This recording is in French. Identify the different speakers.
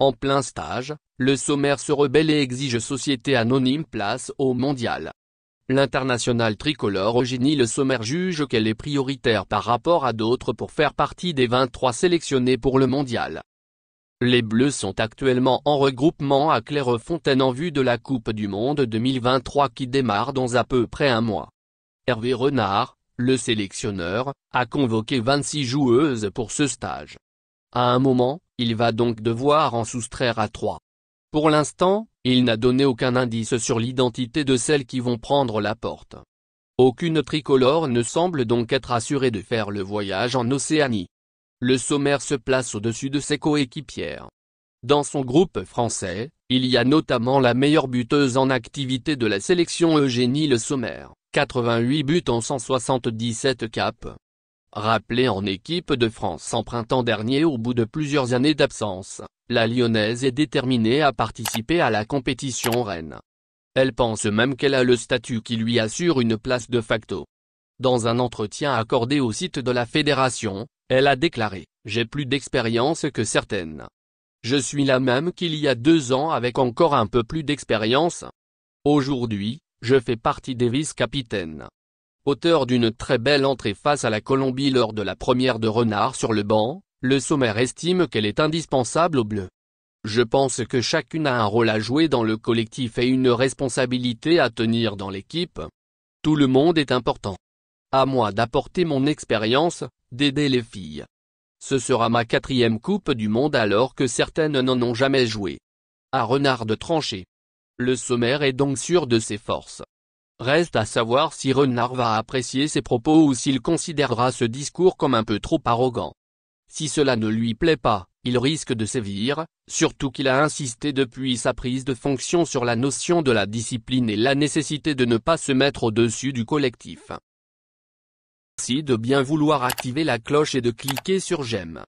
Speaker 1: En plein stage, le sommaire se rebelle et exige Société Anonyme place au mondial. L'international tricolore Eugénie Le Sommer juge qu'elle est prioritaire par rapport à d'autres pour faire partie des 23 sélectionnés pour le mondial. Les Bleus sont actuellement en regroupement à Clairefontaine en vue de la Coupe du Monde 2023 qui démarre dans à peu près un mois. Hervé Renard, le sélectionneur, a convoqué 26 joueuses pour ce stage. À un moment, il va donc devoir en soustraire à 3. Pour l'instant, il n'a donné aucun indice sur l'identité de celles qui vont prendre la porte. Aucune tricolore ne semble donc être assurée de faire le voyage en Océanie. Le sommaire se place au-dessus de ses coéquipières. Dans son groupe français, il y a notamment la meilleure buteuse en activité de la sélection Eugénie Le Sommer, 88 buts en 177 capes. Rappelée en équipe de France en printemps dernier au bout de plusieurs années d'absence, la Lyonnaise est déterminée à participer à la compétition reine. Elle pense même qu'elle a le statut qui lui assure une place de facto. Dans un entretien accordé au site de la fédération, elle a déclaré « J'ai plus d'expérience que certaines. Je suis la même qu'il y a 2 ans avec encore un peu plus d'expérience. Aujourd'hui, je fais partie des vice-capitaines. » Auteur d'une très belle entrée face à la Colombie lors de la première de Renard sur le banc, Le Sommer estime qu'elle est indispensable aux Bleus. Je pense que chacune a un rôle à jouer dans le collectif et une responsabilité à tenir dans l'équipe. Tout le monde est important. À moi d'apporter mon expérience, d'aider les filles. Ce sera ma 4e Coupe du Monde alors que certaines n'en ont jamais joué. À Renard de trancher. Le Sommer est donc sûr de ses forces. Reste à savoir si Renard va apprécier ses propos ou s'il considérera ce discours comme un peu trop arrogant. Si cela ne lui plaît pas, il risque de sévir, surtout qu'il a insisté depuis sa prise de fonction sur la notion de la discipline et la nécessité de ne pas se mettre au-dessus du collectif. Merci de bien vouloir activer la cloche et de cliquer sur j'aime.